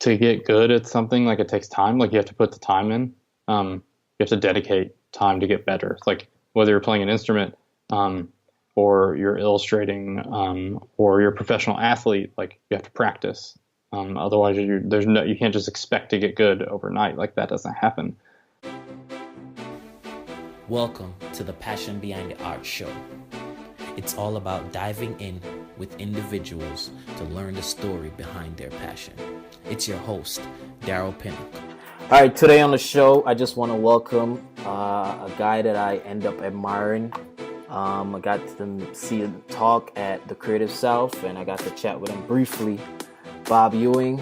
to get good at something, like it takes time. Like you have to put the time in. You have to dedicate time to get better. Like whether you're playing an instrument, or you're illustrating, or you're a professional athlete, like you have to practice. Otherwise, you can't just expect to get good overnight. Like that doesn't happen. Welcome to the Passion Behind the Art Show. It's all about diving in with individuals to learn the story behind their passion. It's your host, Daryl Pinnock. All right, today on the show, I just want to welcome a guy that I end up admiring. I got to see him talk at the Creative South, and I got to chat with him briefly. Bob Ewing.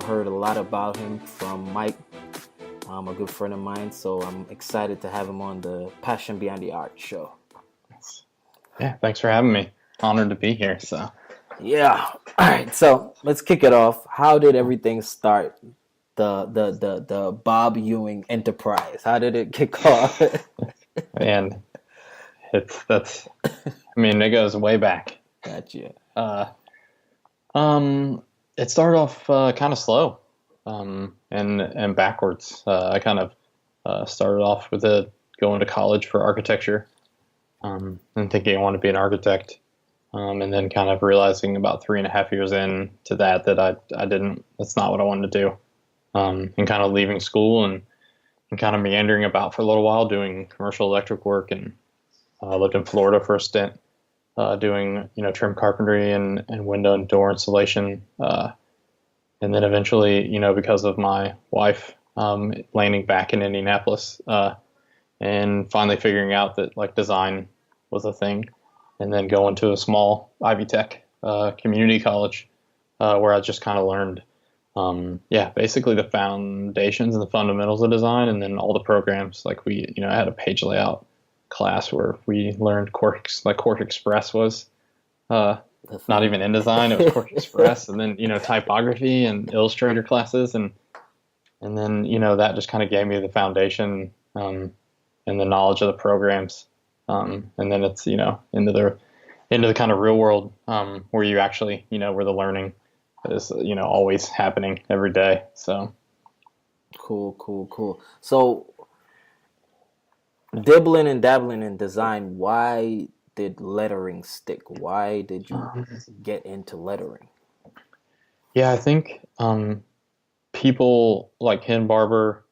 Heard a lot about him from Mike, a good friend of mine, so I'm excited to have him on the Passion Behind the Art show. Yeah, thanks for having me. Honored to be here. So yeah, all right. So let's kick it off. How did everything start? The Bob Ewing enterprise. How did it kick off? Man, it goes way back. Gotcha. It started off kind of slow, and backwards. I kind of started off with going to college for architecture, and thinking I wanted to be an architect, and then kind of realizing about 3.5 years into that I didn't. That's not what I wanted to do, and kind of leaving school and kind of meandering about for a little while doing commercial electric work, and lived in Florida for a stint. Doing trim carpentry and window and door installation, and then eventually because of my wife landing back in Indianapolis, and finally figuring out that like design was a thing, and then going to a small Ivy Tech community college where I just kind of learned basically the foundations and the fundamentals of design, and then all the programs. Like I had a page layout class where we learned Quark Express was not even in design. It was Quark Express, and then typography and Illustrator classes, and then that just kind of gave me the foundation and the knowledge of the programs, and then it's into the kind of real world where you actually where the learning is always happening every day. So cool. So dibbling and dabbling in design, why did lettering stick? Why did you get into lettering? Yeah, I think people like Ken Barber,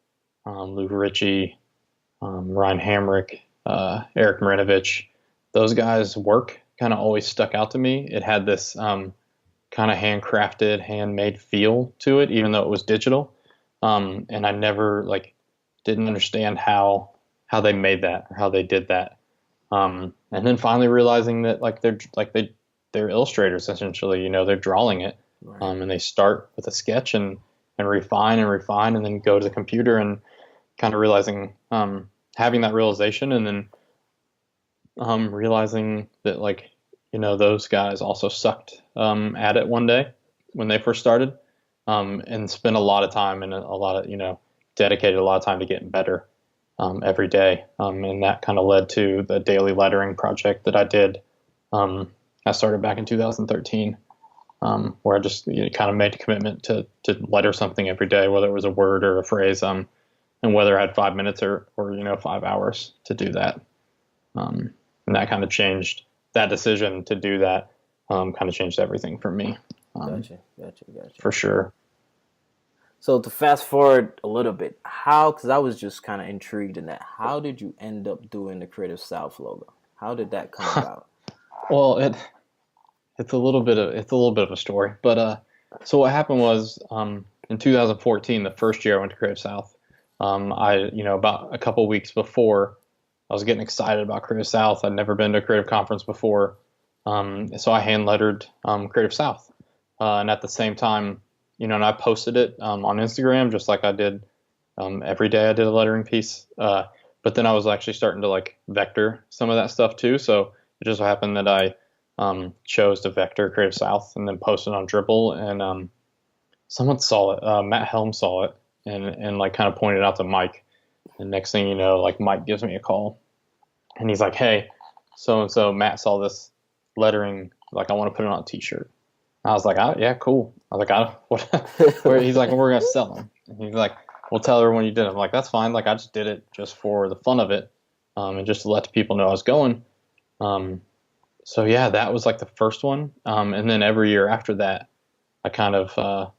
Lou Ritchie, Ryan Hamrick, Eric Marinovich, those guys' work kind of always stuck out to me. It had this kind of handcrafted, handmade feel to it, even though it was digital. And I never didn't understand how they made that or how they did that. And then finally realizing that they're illustrators essentially, they're drawing it. Right. And they start with a sketch and refine and then go to the computer, and kind of realizing, having that realization, and then realizing that those guys also sucked at it one day when they first started, and spent a lot of time and dedicated a lot of time to getting better every day. And that kind of led to the daily lettering project that I did. I started back in 2013, where I just kind of made a commitment to letter something every day, whether it was a word or a phrase, and whether I had 5 minutes or 5 hours to do that. And that kind of changed, that decision to do that kind of changed everything for me. Gotcha. For sure. So to fast forward a little bit, because I was just kind of intrigued in that, how did you end up doing the Creative South logo? How did that come about? Well, it's a little bit of a story, but so what happened was in 2014, the first year I went to Creative South, I about a couple weeks before, I was getting excited about Creative South. I'd never been to a creative conference before, so I hand lettered Creative South, and at the same time, and I posted it on Instagram just like I did every day. I did a lettering piece, but then I was actually starting to vector some of that stuff too. So it just so happened that I chose to vector Creative South and then posted on Dribble, and someone saw it. Matt Helm saw it and kind of pointed out to Mike. And next thing you know, Mike gives me a call, and he's like, "Hey, so and so Matt saw this lettering. I want to put it on a T-shirt." I was like, oh, yeah, cool. I was like, what? Where he's like, we're gonna sell them. And he's like, we'll tell everyone you did it. I'm like, that's fine. Like, I just did it just for the fun of it, and just to let people know I was going. Um, so yeah, that was like the first one. And then every year after that, I kind of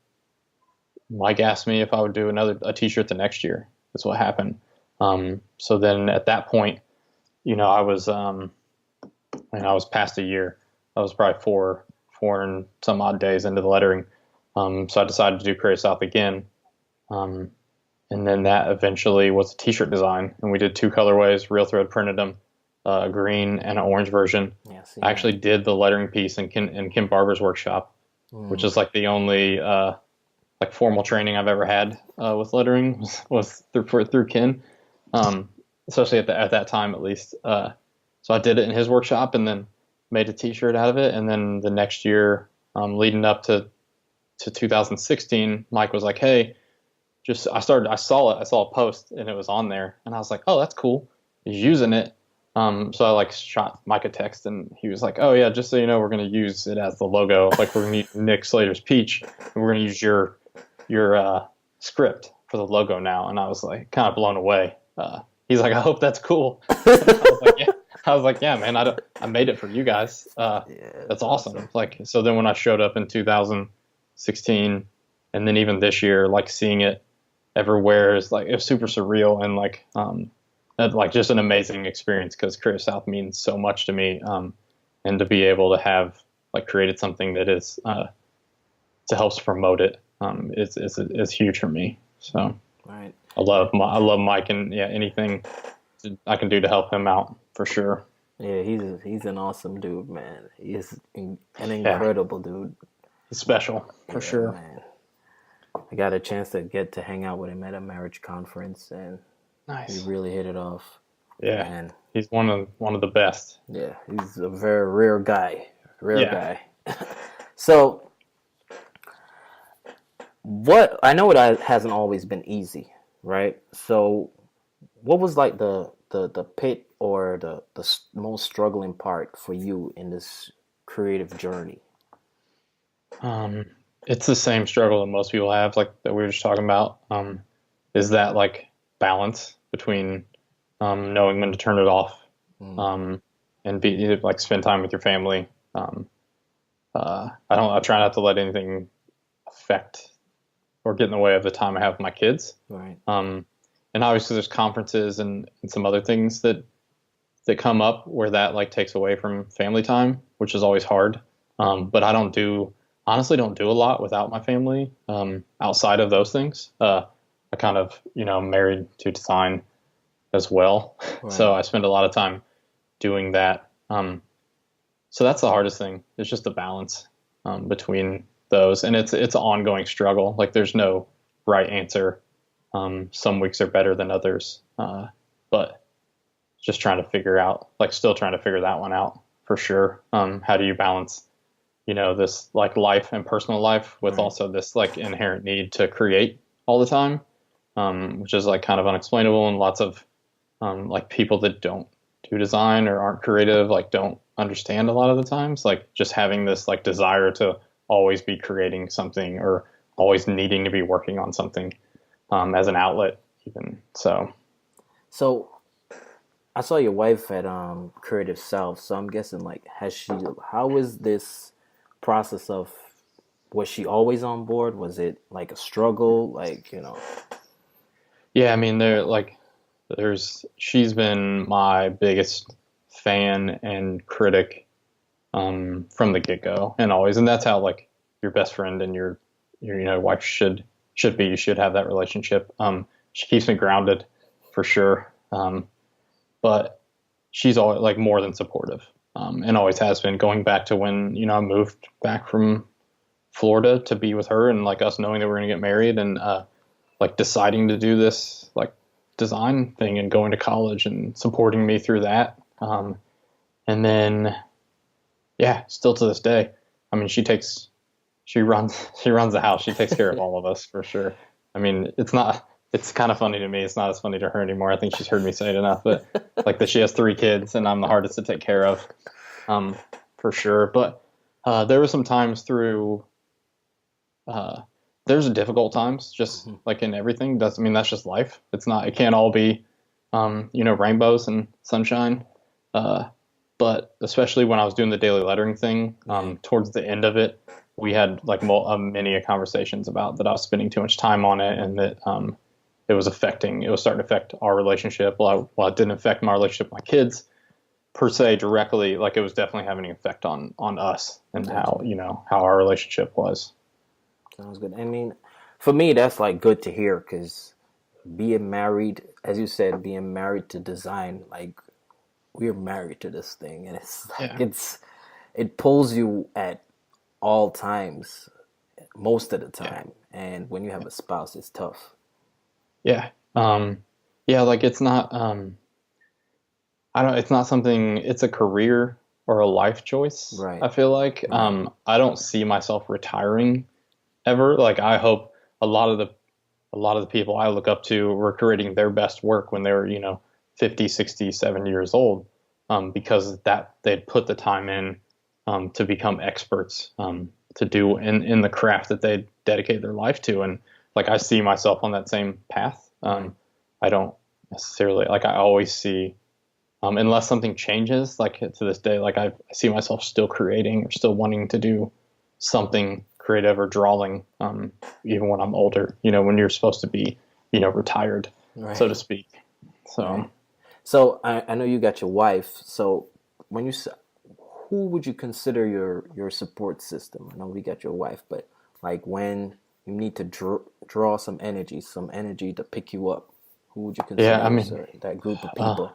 Mike asked me if I would do a t-shirt the next year. That's what happened. So then at that point, I was I was past a year. I was probably four and some odd days into the lettering. So I decided to do Creative South again. Um, and then that eventually was a t-shirt design, and we did two colorways, real thread printed them, a green and an orange version. Yeah, I actually did the lettering piece in Kim Barber's workshop, which is like the only like formal training I've ever had with lettering was through Ken, especially at that time at least. So I did it in his workshop and then made a T-shirt out of it. And then the next year, leading up to 2016, Mike was like, "Hey, I saw a post and it was on there, and I was like, oh, that's cool. He's using it." So I like shot Mike a text, and he was like, "Oh yeah, just so you know, we're going to use it as the logo. Like we're going to use Nick Slater's peach, and we're going to use your script for the logo now." And I was like, kind of blown away. He's like, "I hope that's cool." I was like, yeah, man, I made it for you guys. That's awesome. Like, so then when I showed up in 2016, and then even this year, like seeing it everywhere is like, it was super surreal and like just an amazing experience because Creative South means so much to me. And to be able to have like created something that is to help promote it is huge for me. So right. I love Mike, and yeah, anything I can do to help him out for sure. Yeah, he's an awesome dude, man. He's an incredible dude. He's special for sure. Man. I got a chance to hang out with him at a marriage conference, and nice. We really hit it off. Yeah, and he's one of the best. Yeah, he's a very rare guy. So, what I know it hasn't always been easy, right? So, what was like the pit or the most struggling part for you in this creative journey? It's the same struggle that most people have, like that we were just talking about. Is that like balance between knowing when to turn it off, and be like spend time with your family. I try not to let anything affect or get in the way of the time I have with my kids. Right. And obviously there's conferences and some other things that come up where that like takes away from family time, which is always hard. But I honestly don't do a lot without my family, outside of those things. I kind of, married to design as well. Right. So I spend a lot of time doing that. So that's the hardest thing. It's just the balance, between those. And it's an ongoing struggle. Like there's no right answer. Some weeks are better than others. But just trying to figure out, like still trying to figure that one out for sure. How do you balance, this like life and personal life with right. also this like inherent need to create all the time, which is like kind of unexplainable, and lots of like people that don't do design or aren't creative like don't understand a lot of the times, like just having this like desire to always be creating something or always needing to be working on something as an outlet even. So I saw your wife at Creative South, so I'm guessing like how was this process of, was she always on board? Was it like a struggle? Like, Yeah, I mean, she's been my biggest fan and critic from the get-go and always. And that's how like your best friend and your wife should be. You should have that relationship. She keeps me grounded for sure. But she's always like more than supportive, and always has been, going back to when, I moved back from Florida to be with her, and like us knowing that we're going to get married, and like deciding to do this like design thing and going to college and supporting me through that. And then, yeah, still to this day, I mean, she runs the house. She takes care of all of us for sure. I mean, it's kind of funny to me. It's not as funny to her anymore. I think she's heard me say it enough, but like that she has 3 kids and I'm the hardest to take care of, for sure. But, There were some times through uh, there's difficult times, just Mhm. like in everything. That's I mean that's just life. It can't all be rainbows and sunshine. Uh, but especially when I was doing the daily lettering thing, Yeah. towards the end of it, we had like many conversations about that I was spending too much time on it, and that it was starting to affect our relationship. While it didn't affect my relationship with my kids per se directly, like it was definitely having an effect on us and Gotcha. how our relationship was. Sounds good. I mean, for me, that's like good to hear because being married, as you said, being married to design, like we're married to this thing, and it's like Yeah. it pulls you at all times, most of the Yeah. time. And when you have a spouse, it's tough. Yeah. Yeah, like it's not I don't it's not something it's a career or a life choice, Right. I feel like. Right. I don't see myself retiring ever. Like I hope a lot of the a lot of the people I look up to were creating their best work when they were, 50, 60, 70 years old, because that they'd put the time in to become experts, to do in the craft that they dedicate their life to. And like I see myself on that same path. Right. I don't necessarily like I always see, unless something changes, like to this day, like I see myself still creating or still wanting to do something creative or drawing, even when I'm older, when you're supposed to be, retired, so Right. to speak. Right. So, So I know you got your wife. So when you who would you consider your support system? I know we got your wife, but like when you need to draw some energy to pick you up, who would you yeah, I consider as mean, that group of uh, people?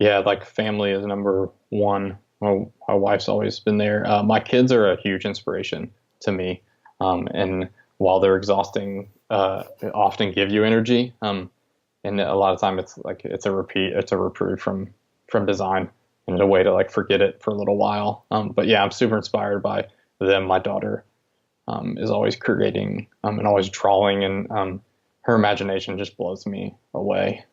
yeah, like family is number one. Well, my wife's always been there. My kids are a huge inspiration to me. And while they're exhausting, often give you energy. And a lot of time it's a reprieve from design and a way to like forget it for a little while. But yeah, I'm super inspired by them. My daughter is always creating, and always drawing, and her imagination just blows me away.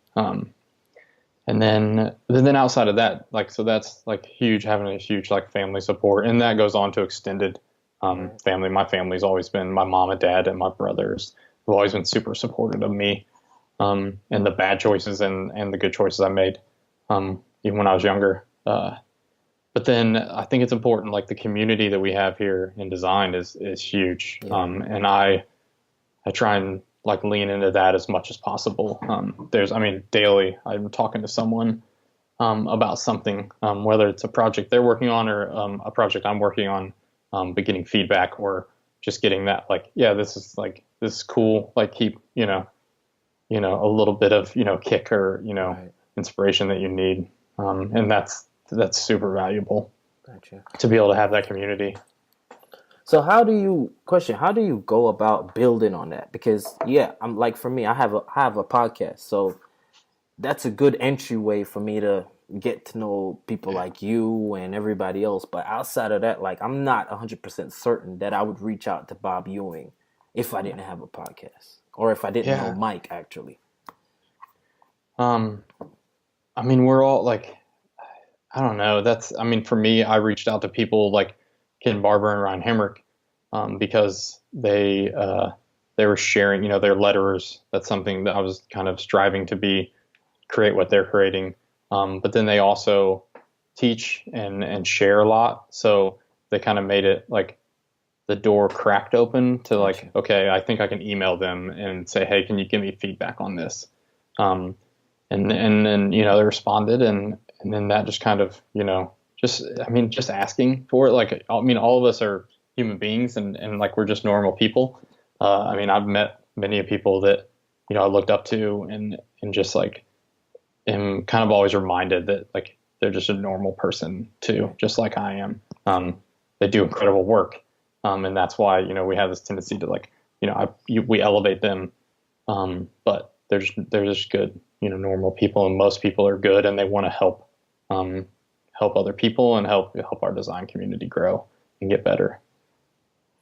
And then outside of that, like, so that's like huge, having a huge like family support, and that goes on to extended Right. family. My family's always been my mom and dad and my brothers have always been super supportive of me, and the bad choices and the good choices I made, even when I was younger. But then I think it's important, like the community that we have here in design is huge, Yeah. and I try and like lean into that as much as possible. I mean, daily I'm talking to someone about something, whether it's a project they're working on or a project I'm working on, but getting feedback or just getting that like, yeah, this is cool. Like keep, a little bit of, kick or, Right. inspiration that you need. And that's super valuable Gotcha. to be able to have that community. So how do you go about building on that? Because yeah, I'm like for me, I have a podcast. So that's a good entryway for me to get to know people Yeah. like you and everybody else. But outside of that, like I'm not 100% certain that I would reach out to Bob Ewing if I didn't have a podcast or if I didn't know Yeah. Mike actually. Um, I mean, we're all like, I don't know. I mean, for me, I reached out to people like Ken Barber and Ryan Hemrick, because they were sharing, their letterers. That's something that I was kind of striving to create what they're creating. But then they also teach and share a lot. So they kind of made it like the door cracked open to like, Gotcha. okay, I think I can email them and say, hey, can you give me feedback on this? Um, and then they responded, and then that just kind of just I mean just asking for it. Like I mean all of us are human beings, and like we're just normal people. I mean I've met many of people that I looked up to, and just like am kind of always reminded that like they're just a normal person too, just like I am. They do incredible work, and that's why we have this tendency to like we elevate them, but they're just good, normal people, and most people are good, and they want to um, help other people and help our design community grow and get better.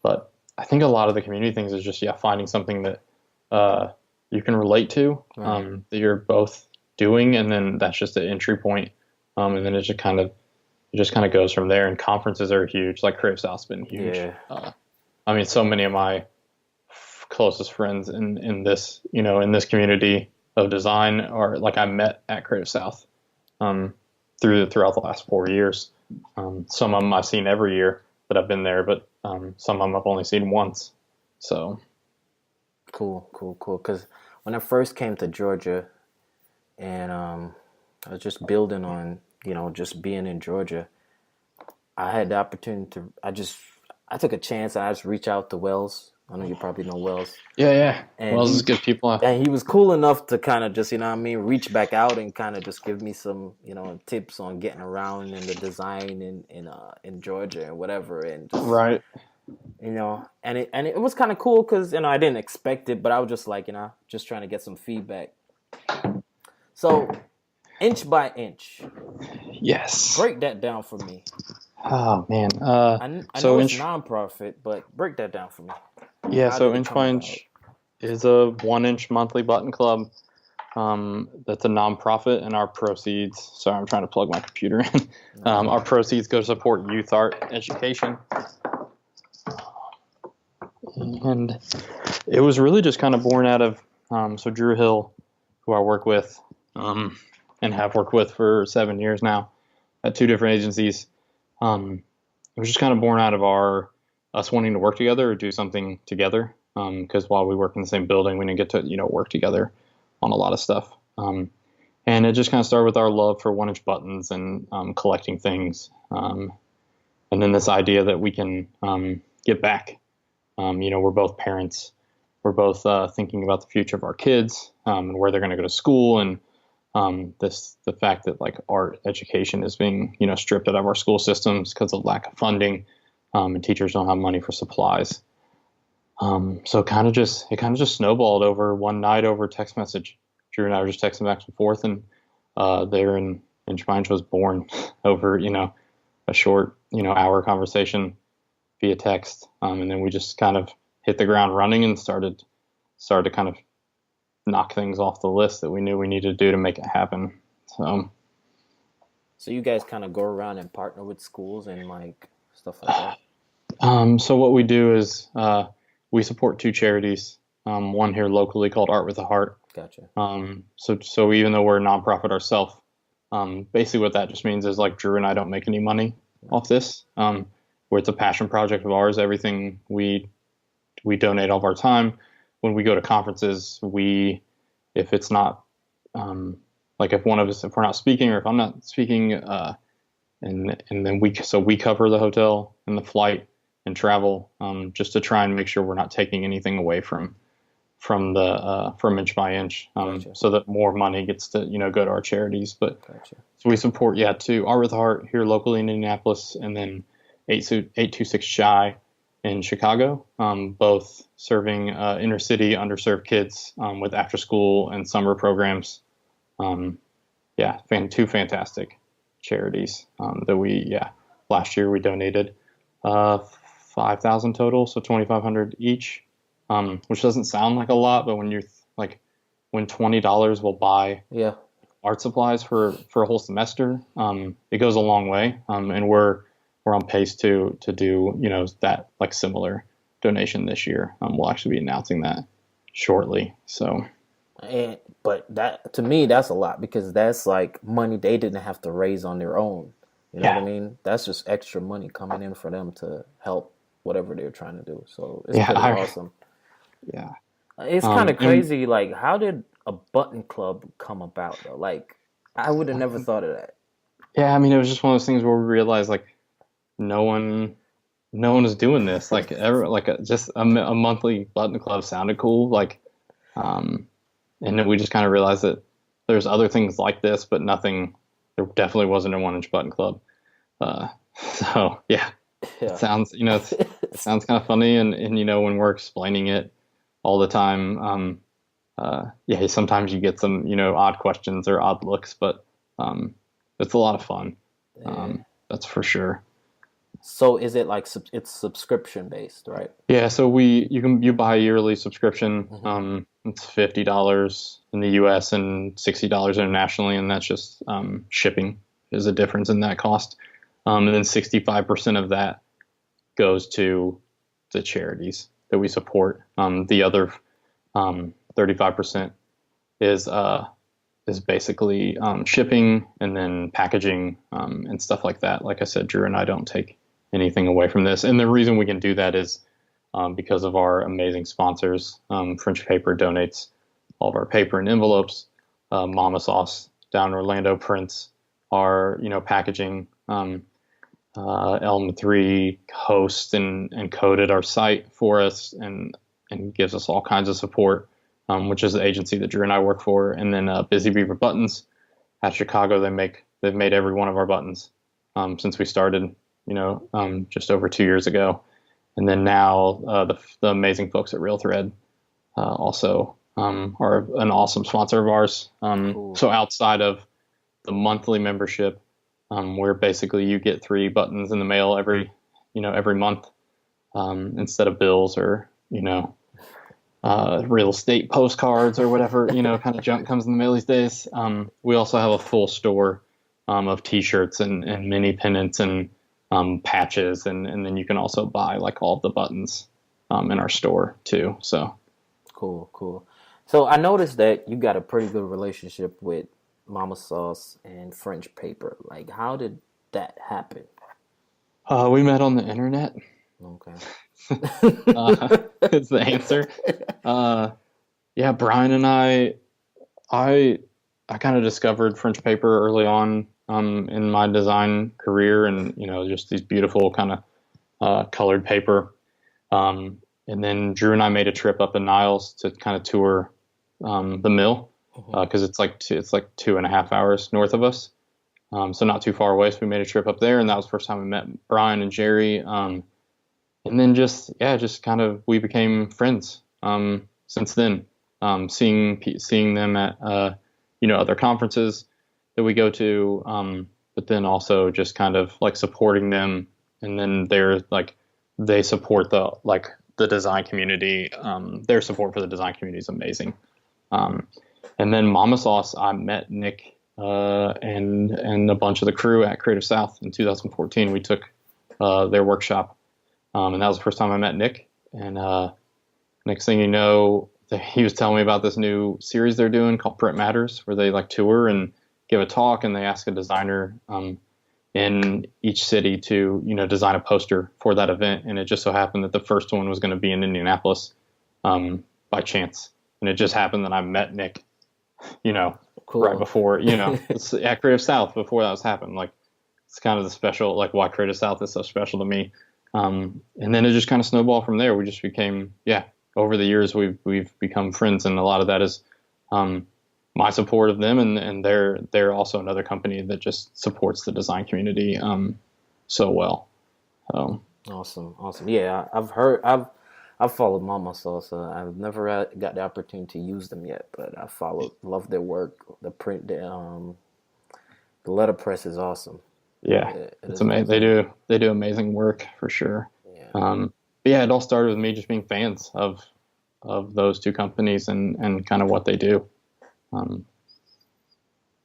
But I think a lot of the community things is just finding something that you can relate to, Right. that you're both doing, and then that's just the entry point, and then it just kind of just kind of goes from there. And conferences are huge. Like Crave South's been huge. Yeah. I mean, so many of my closest friends in this, in this community of design are like I met at Creative South throughout the last 4 years. Some of them I've seen every year that I've been there, but some of them I've only seen once. So Cool. Because when I first came to Georgia, and I was just building on, just being in Georgia, I had the opportunity to. I took a chance and I just reached out to Wells. I know you probably know Wells. yeah. And Wells is good people. And he was cool enough to kind of just, reach back out and kind of just give me some, tips on getting around in the design in Georgia and whatever. And just, Right. And it was kind of cool because, I didn't expect it, but I was just like, just trying to get some feedback. So, inch by inch. Yes. Break that down for me. Oh man. I know it's nonprofit, but break that down for me. Yeah, so Inch by Inch is a 1-inch monthly button club. That's a nonprofit, and our proceeds. Sorry, I'm trying to plug my computer in. Our proceeds go to support youth art education. And it was really just kind of born out of so Drew Hill, who I work with and have worked with for 7 years now at 2 different agencies. It was just kind of born out of us wanting to work together or do something together. Because while we work in the same building, we didn't get to work together on a lot of stuff. And it just kind of started with our love for 1-inch buttons and collecting things, and then this idea that we can give back. We're both parents. We're both thinking about the future of our kids and where they're going to go to school, and the fact that like art education is being stripped out of our school systems because of lack of funding, and teachers don't have money for supplies. So it kind of just snowballed over one night over text message. Drew and I were just texting back and forth, and there in Inch by Inch was born over a short hour conversation via text, and then we just kind of hit the ground running and started to kind of knock things off the list that we knew we needed to do to make it happen. So you guys kind of go around and partner with schools and like stuff like that? So what we do is we support 2 charities, one here locally called Art with a Heart. Gotcha. So even though we're a nonprofit ourselves, basically what that just means is like Drew and I don't make any money off this. Where it's a passion project of ours. Everything we donate all of our time. When we go to conferences, if it's not like if one of us, if we're not speaking or if I'm not speaking, and then we cover the hotel and the flight and travel, just to try and make sure we're not taking anything away from Inch by Inch, Gotcha. so that more money gets to go to our charities. But Gotcha. so we support to Art with Heart here locally in Indianapolis, and then 826 Shy in Chicago, both serving inner city underserved kids with after school and summer programs. 2 fantastic charities that last year we donated 5,000 total, so 2,500 each, which doesn't sound like a lot, but when you're like when $20 will buy art supplies for a whole semester, it goes a long way, and we're on pace to do that like similar donation this year. We'll actually be announcing that shortly. So, but that to me that's a lot because that's like money they didn't have to raise on their own. You know what I mean? That's just extra money coming in for them to help whatever they're trying to do. So it's pretty awesome. Yeah, it's kind of crazy. Like, how did a button club come about though? Like, I would have never thought of that. Yeah, I mean, it was just one of those things where we realized like no one is doing this. Like just a monthly button club sounded cool. Like, and then we just kind of realized that there's other things like this, but nothing. There definitely wasn't a 1-inch button club. So yeah. It sounds it sounds kind of funny, and when we're explaining it all the time, sometimes you get some odd questions or odd looks, but it's a lot of fun. That's for sure. So is it like it's subscription based, right? Yeah. So you buy a yearly subscription. Mm-hmm. It's $50 in the U.S. and $60 internationally, and that's just shipping is a difference in that cost. And then 65% of that goes to the charities that we support. The other 35% is basically shipping and then packaging and stuff like that. Like I said, Drew and I don't take anything away from this. And the reason we can do that is because of our amazing sponsors. French Paper donates all of our paper and envelopes. Mama Sauce down in Orlando prints our, packaging. Elm 3 hosts and coded our site for us and gives us all kinds of support, which is the agency that Drew and I work for. And then Busy Beaver Buttons at Chicago, they've made every one of our buttons since we started, just over 2 years ago. And then now the amazing folks at Real Thread also are an awesome sponsor of ours. Cool. So outside of the monthly membership, where basically you get 3 buttons in the mail every month instead of bills or, real estate postcards or whatever, kind of junk comes in the mail these days. We also have a full store of T-shirts and mini pennants and patches, and then you can also buy like all of the buttons in our store too. So Cool. So I noticed that you got a pretty good relationship with Mama Sauce and French Paper. Like, how did that happen? we met on the internet. Okay. Is the answer. Yeah, Brian and I kind of discovered French Paper early on in my design career, and just these beautiful kind of colored paper. And then Drew and I made a trip up in Niles to kind of tour the mill because it's like 2.5 hours north of us, so not too far away. So we made a trip up there, and that was the first time we met Brian and Jerry. And then just kind of we became friends since then. Seeing them at other conferences that we go to, but then also just kind of like supporting them, and then they support the design community. Their support for the design community is amazing. And then Mama Sauce, I met Nick and a bunch of the crew at Creative South in 2014. We took their workshop. And that was the first time I met Nick. And next thing you know, he was telling me about this new series they're doing called Print Matters, where they like tour and give a talk, and they ask a designer in each city to design a poster for that event. And it just so happened that the first one was going to be in Indianapolis by chance. And it just happened that I met Nick, Cool. right before, it's at Creative South before that was happened. Like, it's kind of the special, like why Creative South is so special to me. And then it just kind of snowballed from there. We just became, over the years we've become friends, and a lot of that is my support of them, and they're also another company that just supports the design community so well. Awesome. Yeah, I've followed Mama Sauce. I've never got the opportunity to use them yet, but I love their work. The print, the letterpress is awesome. Yeah, it's amazing. They do amazing work for sure. Yeah. But yeah, it all started with me just being fans of those two companies and kind of what they do.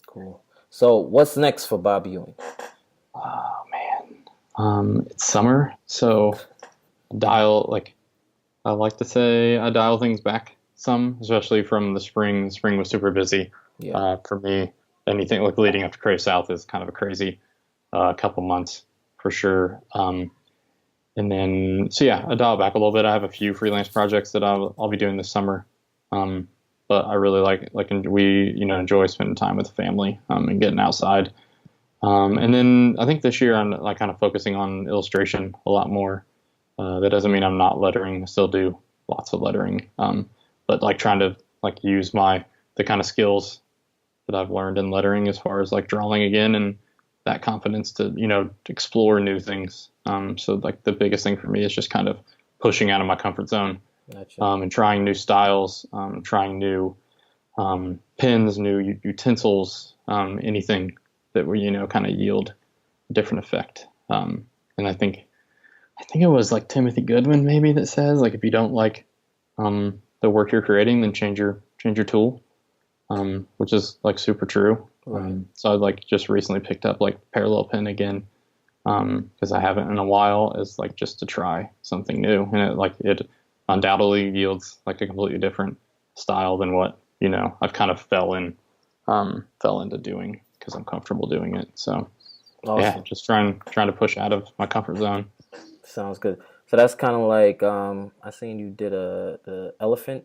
Cool. So what's next for Bob Ewing? Oh man, it's summer, so I like to say I dial things back some, especially from the spring. The spring was super busy for me. Anything like leading up to Creative South is kind of a crazy couple months for sure. And then, I dial back a little bit. I have a few freelance projects that I'll be doing this summer. But I really we enjoy spending time with the family and getting outside. And then I think this year I'm like kind of focusing on illustration a lot more. That doesn't mean I'm not lettering. I still do lots of lettering. But like trying to like use the kind of skills that I've learned in lettering as far as like drawing again, and that confidence to explore new things. So like the biggest thing for me is just kind of pushing out of my comfort zone. Gotcha. And trying new styles, trying new pens, new utensils, anything that will kind of yield a different effect. And I think it was like Timothy Goodwin maybe that says like if you don't like the work you're creating, then change your tool, which is like super true. Right. So I like just recently picked up like parallel pen again, because I haven't in a while, is like just to try something new, and it undoubtedly yields like a completely different style than what I've kind of fell into doing because I'm comfortable doing it. So yeah, Awesome. just trying to push out of my comfort zone. Sounds good. So that's kind of like I seen you did the elephant.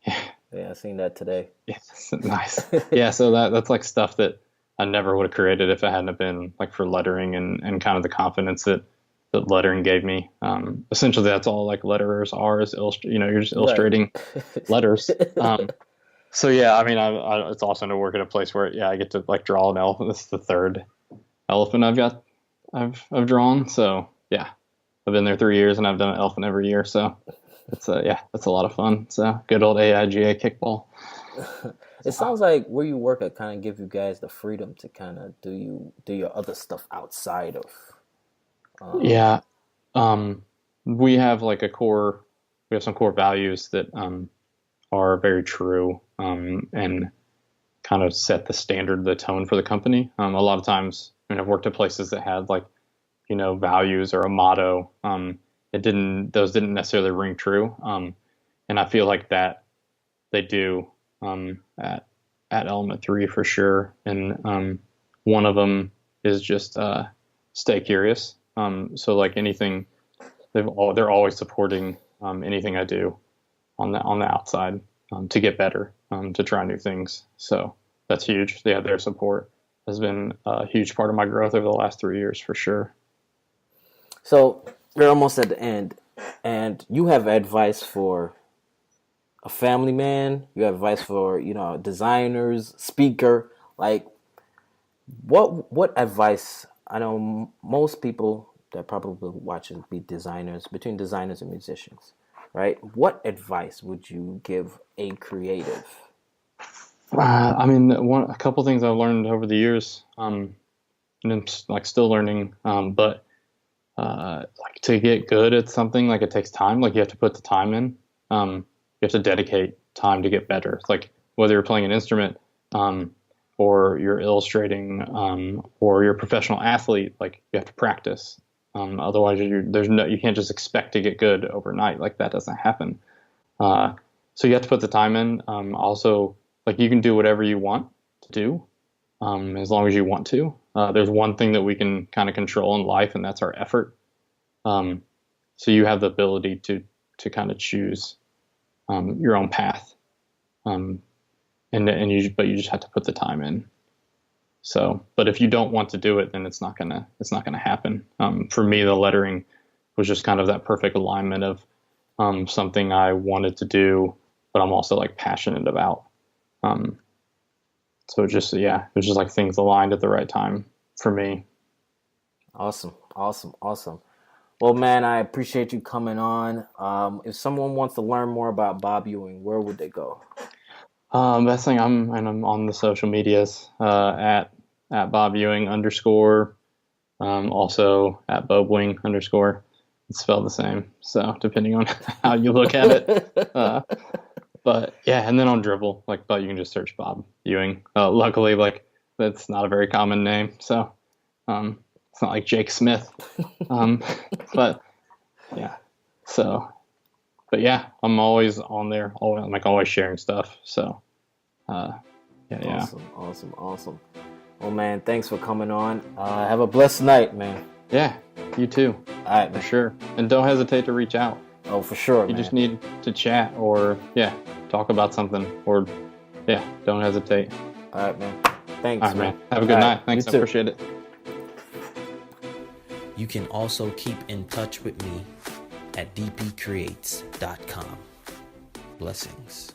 Yeah, Yeah, I seen that today. yes, nice. Yeah, so that's like stuff that I never would have created if it hadn't have been like for lettering and kind of the confidence that lettering gave me. Essentially, that's all like letterers are is you're just Right. illustrating letters. So yeah, I mean, it's awesome to work at a place where I get to like draw an elephant. This is the third elephant I've drawn. So yeah, I've been there 3 years and I've done an elephant every year. So that's a lot of fun. So good old AIGA kickball. It sounds like where you work at kind of give you guys the freedom to kind of do your other stuff outside of. Yeah, um, we have like we have some core values that are very true and kind of set the standard, the tone for the company. A lot of times, I've worked at places that had like, values or a motto. Those didn't necessarily ring true. And I feel like that they do at Element 3 for sure. And one of them is just stay curious. So like anything, they're always supporting anything I do on the outside to get better, to try new things. So that's huge. Yeah, their support has been a huge part of my growth over the last 3 years for sure. So we're almost at the end, and you have advice for a family man. You have advice for designers, speaker. Like, what advice? I know most people that probably watching be designers, between designers and musicians, right? What advice would you give a creative? I mean, a couple things I've learned over the years, and I'm like still learning, but like to get good at something, like it takes time. Like you have to put the time in. You have to dedicate time to get better. Like whether you're playing an instrument, or you're illustrating, or you're a professional athlete, like you have to practice. Otherwise, you can't just expect to get good overnight. Like that doesn't happen. So you have to put the time in. Also, like you can do whatever you want to do, as long as you want to. There's one thing that we can kind of control in life, and that's our effort. So you have the ability to kind of choose your own path, but you just have to put the time in. So, but if you don't want to do it, then it's not gonna happen. For me, the lettering was just kind of that perfect alignment of something I wanted to do, but I'm also like passionate about. So it was just like things aligned at the right time for me. Awesome. Well, man, I appreciate you coming on. If someone wants to learn more about Bob Ewing, where would they go? Best thing I'm on the social medias at Bob Ewing _ also at Bobwing _ It's spelled the same, so depending on how you look at it. But yeah, and then on Dribble, but you can just search Bob Ewing. Luckily, like that's not a very common name, so it's not like Jake Smith. But yeah, but yeah, I'm always on there. I'm like always sharing stuff. So yeah. Awesome. Well, man, thanks for coming on. Have a blessed night, man. Yeah, you too. All right, for sure. And don't hesitate to reach out. Oh, for sure. You just need to chat or talk about something or don't hesitate. All right, man. Thanks, all right, man. Have a good night. Thanks. I appreciate it. You can also keep in touch with me at dpcreates.com. Blessings.